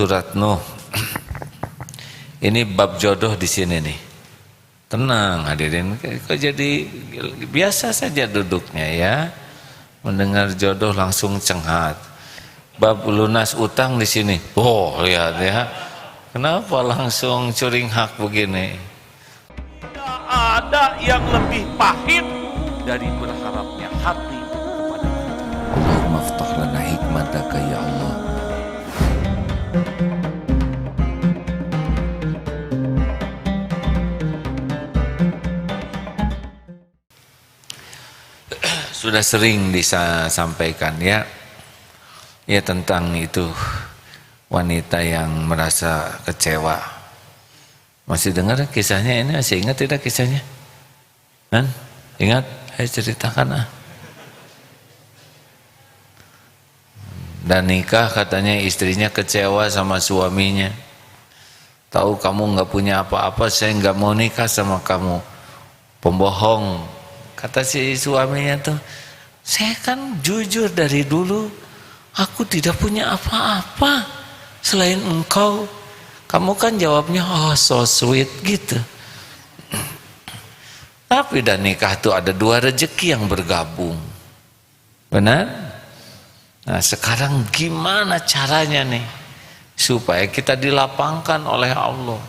surat Nuh. Ini bab jodoh di sini nih. Tenang hadirin, kok jadi biasa saja duduknya ya. Mendengar jodoh langsung cengat. Bab lunas utang di sini. Oh, lihat ya. Kenapa langsung curing hak begini? Tidak ada yang lebih pahit dari berharapnya hati kepada kita. Allahumma aftah lana hikmataka ya Allah. Sudah sering disampaikan ya tentang itu wanita yang merasa kecewa. Masih dengar kisahnya ini? Masih ingat tidak kisahnya? Kan? Ingat? Ayo ceritakan Dan nikah katanya istrinya kecewa sama suaminya. Tahu kamu nggak punya apa-apa, saya nggak mau nikah sama kamu. Pembohong. Kata si suaminya tuh, saya kan jujur dari dulu, aku tidak punya apa-apa selain engkau. Kamu kan jawabnya, oh so sweet gitu. Tapi dan nikah tuh ada dua rezeki yang bergabung. Benar? Nah sekarang gimana caranya nih supaya kita dilapangkan oleh Allah?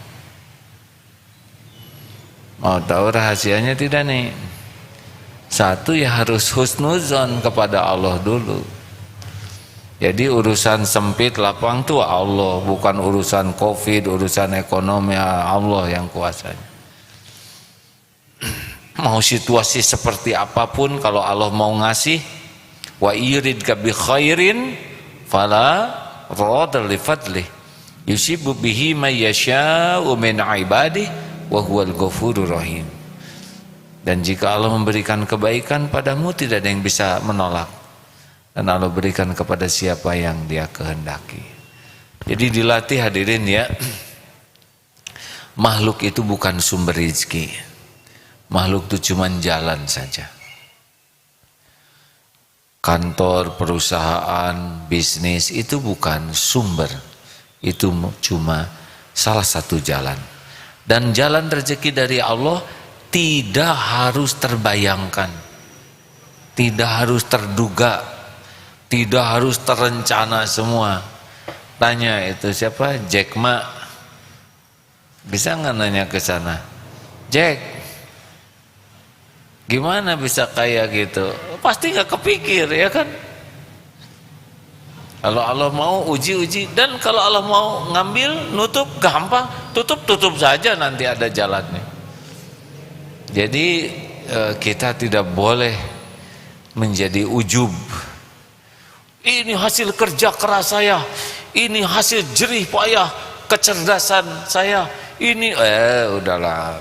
Mau tahu rahasianya tidak nih? Satu ya harus husnuzon kepada Allah dulu. Jadi urusan sempit lapang tuh Allah, bukan urusan Covid, urusan ekonomi, Allah yang kuasanya. Mau situasi seperti apapun kalau Allah mau ngasih, wa yuridka bi khairin fala radda li fadlih yusibu bihi may yasha'u min ibadihi wa huwal ghafurur rahim. Dan jika Allah memberikan kebaikan padamu, tidak ada yang bisa menolak. Dan Allah berikan kepada siapa yang Dia kehendaki. Jadi dilatih hadirin ya. Makhluk itu bukan sumber rezeki. Makhluk itu cuma jalan saja. Kantor, perusahaan, bisnis itu bukan sumber. Itu cuma salah satu jalan. Dan jalan rezeki dari Allah tidak harus terbayangkan, tidak harus terduga, tidak harus terencana semua. Tanya itu siapa? Jack Ma. Bisa nggak nanya ke sana? Jack, gimana bisa kayak gitu? Pasti nggak kepikir ya kan? Kalau Allah mau uji-uji, dan kalau Allah mau ngambil nutup gampang, tutup saja nanti ada jalannya. Jadi kita tidak boleh menjadi ujub. Ini hasil kerja keras saya, ini hasil jerih payah kecerdasan saya. Ini udahlah.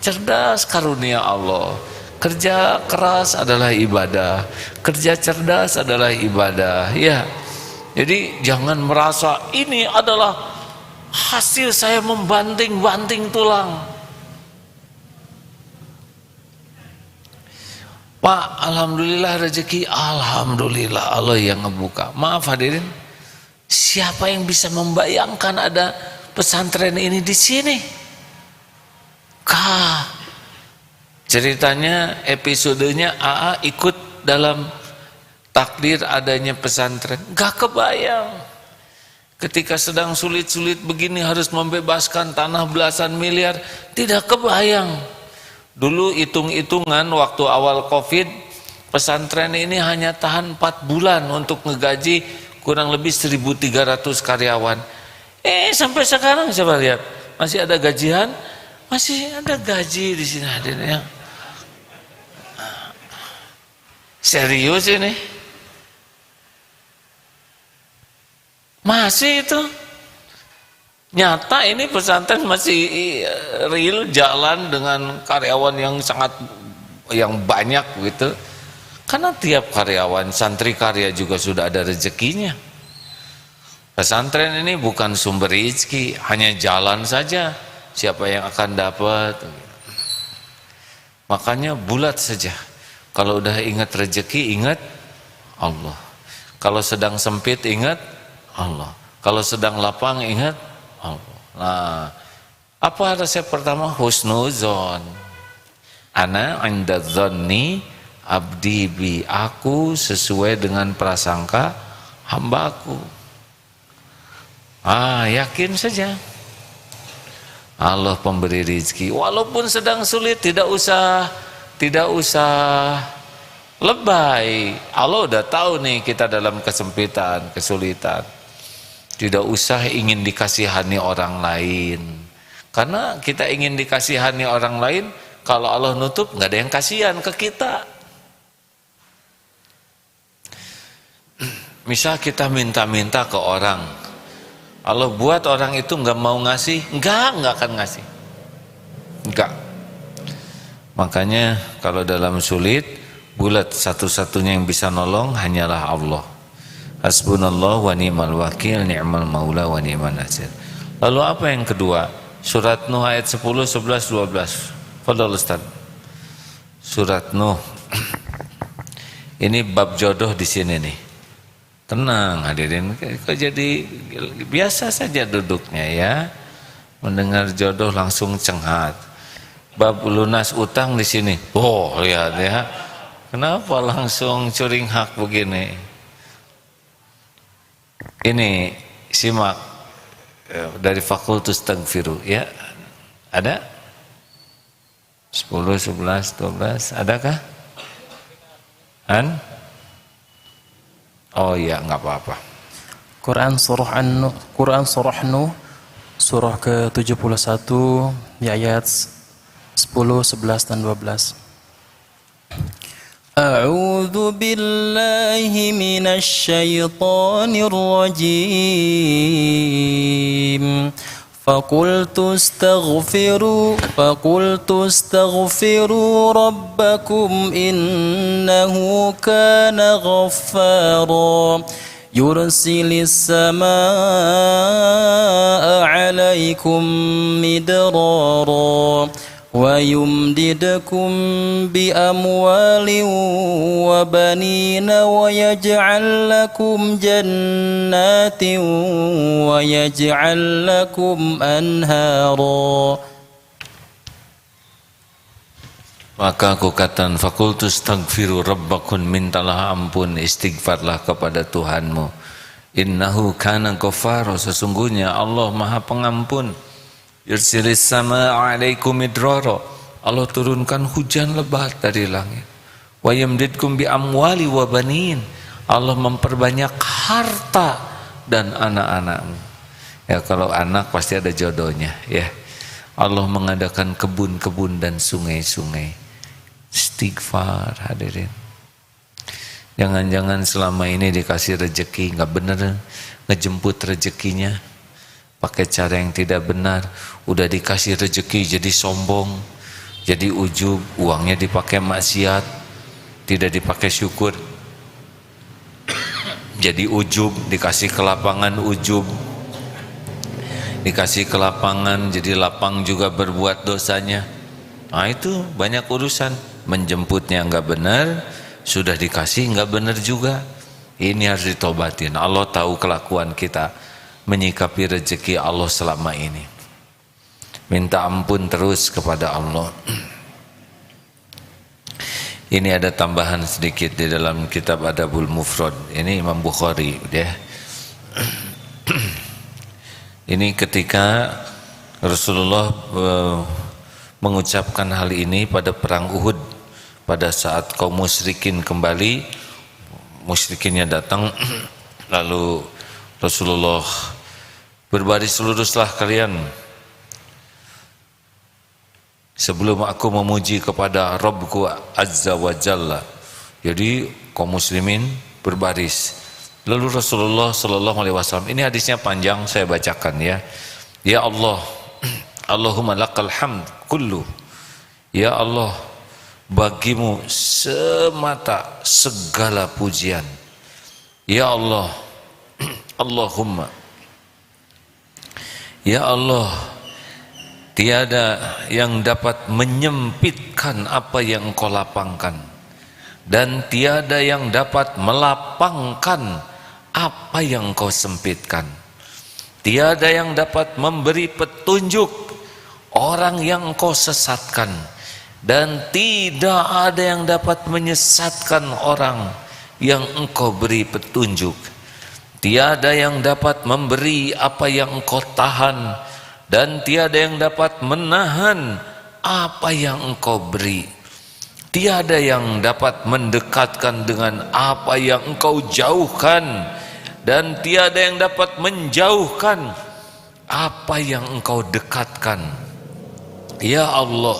Cerdas karunia Allah. Kerja keras adalah ibadah, kerja cerdas adalah ibadah. Ya. Jadi jangan merasa ini adalah hasil saya membanting-banting tulang. Pak, alhamdulillah rezeki, alhamdulillah Allah yang ngebuka. Maaf hadirin, siapa yang bisa membayangkan ada pesantren ini di sini? Ceritanya, episodenya AA ikut dalam takdir adanya pesantren. Gak kebayang. Ketika sedang sulit-sulit begini harus membebaskan tanah belasan miliar, tidak kebayang. Dulu hitung-hitungan waktu awal Covid, pesantren ini hanya tahan 4 bulan untuk ngegaji kurang lebih 1.300 karyawan. Sampai sekarang coba lihat, masih ada gajian, masih ada gaji di sini hadirin ya. Serius ini? Masih itu? Nyata ini pesantren masih real jalan dengan karyawan yang banyak gitu. Karena tiap karyawan santri karya juga sudah ada rezekinya. Pesantren ini bukan sumber rezeki, hanya jalan saja. Siapa yang akan dapat? Makanya bulat saja. Kalau udah ingat rezeki, ingat Allah. Kalau sedang sempit, ingat Allah. Kalau sedang lapang ingat Allah. Nah, apa resep pertama? Husnuzon. Ana inda dzanni abdi bi, aku sesuai dengan prasangka hambaku. Yakin saja Allah pemberi rezeki, walaupun sedang sulit tidak usah lebay. Allah udah tahu nih kita dalam kesempitan, kesulitan. Tidak usah ingin dikasihani orang lain, karena kita ingin dikasihani orang lain, kalau Allah nutup nggak ada yang kasihan ke kita. Misal kita minta-minta ke orang, Allah buat orang itu nggak mau ngasih, nggak akan ngasih, nggak. Makanya kalau dalam sulit, bulat satu-satunya yang bisa nolong hanyalah Allah. Hasbunallah wa ni'mal wakil, ni'mal maula wa ni'man nasir. Lalu apa yang kedua? Surat Nuh ayat 10, 11, 12. Fadhal Ustaz. Surat Nuh. Ini bab jodoh di sini nih. Tenang hadirin, kok jadi biasa saja duduknya ya. Mendengar jodoh langsung cengat. Bab lunas utang di sini. Oh, lihat ya. Kenapa langsung curing hak begini? Ini simak dari Fakultas Tagfiru ya. Ada? 10, 11, 12, adakah? Oh iya, nggak apa-apa. Quran surah Nuh surah ke-71 ya, ayat 10, 11 dan 12. A'udzu billahi minasy syaithanir rajim. فقلت استغفروا ربكم إنه كان غفارا يرسل السماء عليكم مدرارا ويمددكم بأموال وبنين ويجعل لكم جنات ويجعل لكم أنهارا. Maka aku katakan, fakultus tagfiru rabbakum, mintalah ampun, istighfarlah kepada Tuhanmu. Innahu kana ghafara, sesungguhnya Allah Maha Pengampun. Yursilis sama alaikum midrara, Allah turunkan hujan lebat dari langit. Wa yamdidkum bi amwali wa banin, Allah memperbanyak harta dan anak-anakmu. Ya, kalau anak pasti ada jodohnya ya. Allah mengadakan kebun-kebun dan sungai-sungai. Istighfar hadirin. Jangan-jangan selama ini dikasih rezeki nggak bener, ngejemput rezekinya pakai cara yang tidak benar. Udah dikasih rezeki jadi sombong, jadi ujub, uangnya dipakai maksiat, tidak dipakai syukur. Jadi ujub, dikasih kelapangan ujub, dikasih kelapangan jadi lapang juga berbuat dosanya. Nah itu banyak urusan. Menjemputnya nggak benar, sudah dikasih nggak benar juga. Ini harus ditobatin. Allah tahu kelakuan kita menyikapi rezeki Allah selama ini. Minta ampun terus kepada Allah. Ini ada tambahan sedikit di dalam kitab Adabul Mufrad. Ini Imam Bukhari ya. Ini ketika Rasulullah mengucapkan hal ini pada perang Uhud, pada saat kaum musyrikin kembali, musyrikinnya datang, lalu Rasulullah berbaris luruslah kalian sebelum aku memuji kepada Rabbku Azza wa Jalla. Jadi kaum muslimin berbaris. Lalu Rasulullah sallallahu alaihi wasallam, ini hadisnya panjang, saya bacakan ya. Ya Allah, Allahumma lakal hamd kullu. Ya Allah, bagimu semata segala pujian. Ya Allah, Allahumma, ya Allah, tiada yang dapat menyempitkan apa yang Engkau lapangkan, dan tiada yang dapat melapangkan apa yang Engkau sempitkan. tiada yang dapat memberi petunjuk orang yang engkau sesatkan, dan tidak ada yang dapat menyesatkan orang yang engkau beri petunjuk. Tiada yang dapat memberi apa yang engkau tahan, dan tiada yang dapat menahan apa yang engkau beri. Tiada yang dapat mendekatkan dengan apa yang engkau jauhkan, dan tiada yang dapat menjauhkan apa yang engkau dekatkan. Ya Allah,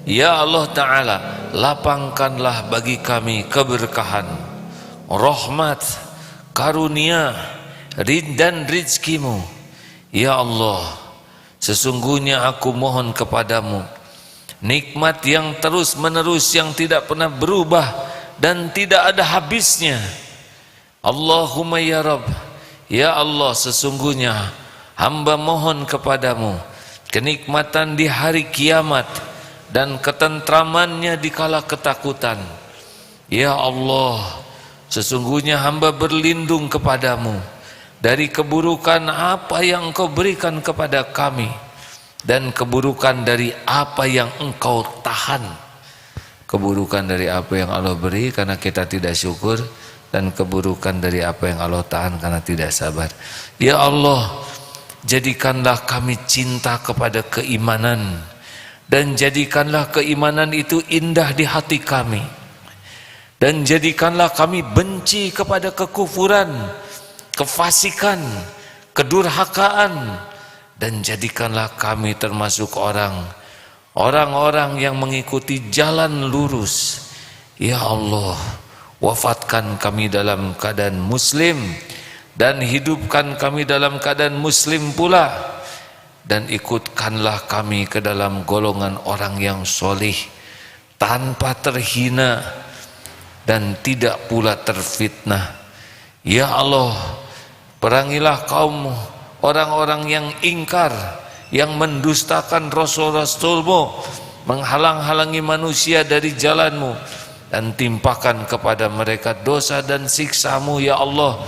ya Allah Ta'ala, lapangkanlah bagi kami keberkahan, rahmat, karunia, dan rizkimu. Ya Allah, sesungguhnya aku mohon kepadamu nikmat yang terus menerus, yang tidak pernah berubah dan tidak ada habisnya. Allahumma ya Rabb, ya Allah, sesungguhnya hamba mohon kepadamu kenikmatan di hari kiamat dan ketentramannya di kala ketakutan. Ya Allah, sesungguhnya hamba berlindung kepadamu dari keburukan apa yang engkau berikan kepada kami, dan keburukan dari apa yang engkau tahan. Keburukan dari apa yang Allah beri karena kita tidak syukur, dan keburukan dari apa yang Allah tahan karena tidak sabar. Ya Allah, jadikanlah kami cinta kepada keimanan, dan jadikanlah keimanan itu indah di hati kami, dan jadikanlah kami benci kepada kekufuran, kefasikan, kedurhakaan, dan jadikanlah kami termasuk orang-orang yang mengikuti jalan lurus. Ya Allah, wafatkan kami dalam keadaan muslim, dan hidupkan kami dalam keadaan muslim pula, dan ikutkanlah kami ke dalam golongan orang yang solih, tanpa terhina dan tidak pula terfitnah. Ya Allah, perangilah kaum orang-orang yang ingkar, yang mendustakan Rasul-Rasulmu, menghalang-halangi manusia dari jalanmu, dan timpakan kepada mereka dosa dan siksamu. Ya Allah,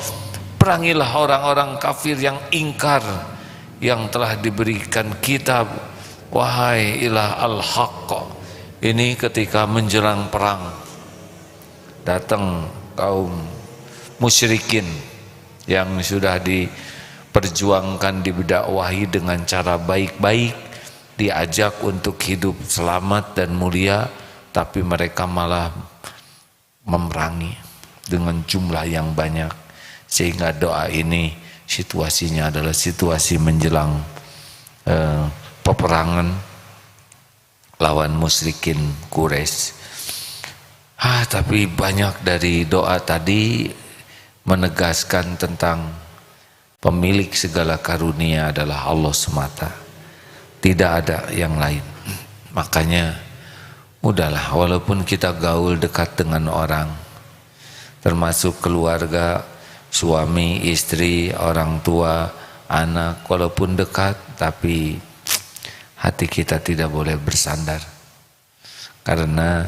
perangilah orang-orang kafir yang ingkar, yang telah diberikan kitab. Wahai ilah al-haqq, ini ketika menjelang perang, datang kaum musyrikin yang sudah diperjuangkan, didakwahi dengan cara baik-baik, diajak untuk hidup selamat dan mulia, tapi mereka malah memerangi dengan jumlah yang banyak. Sehingga doa ini situasinya adalah situasi menjelang peperangan lawan musyrikin Quraisy. Tapi banyak dari doa tadi menegaskan tentang pemilik segala karunia adalah Allah semata, tidak ada yang lain. Makanya udahlah, walaupun kita gaul dekat dengan orang, termasuk keluarga, suami, istri, orang tua, anak, walaupun dekat, tapi hati kita tidak boleh bersandar, karena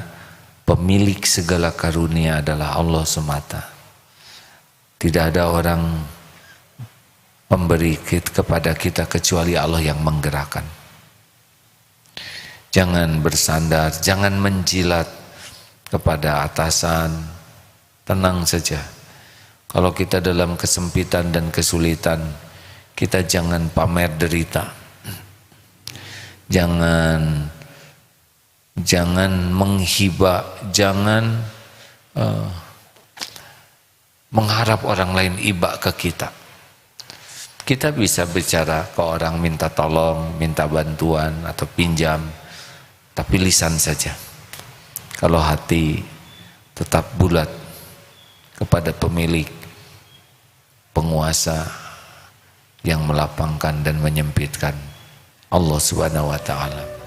pemilik segala karunia adalah Allah semata. Tidak ada orang memberi kepada kita kecuali Allah yang menggerakkan. Jangan bersandar, jangan menjilat kepada atasan, tenang saja. Kalau kita dalam kesempitan dan kesulitan, kita jangan pamer derita. Jangan menghibah, jangan mengharap orang lain iba ke kita. Kita bisa bicara ke orang, minta tolong, minta bantuan atau pinjam, tapi lisan saja. Kalau hati tetap bulat kepada pemilik, penguasa yang melapangkan dan menyempitkan, Allah Subhanahu wa ta'ala.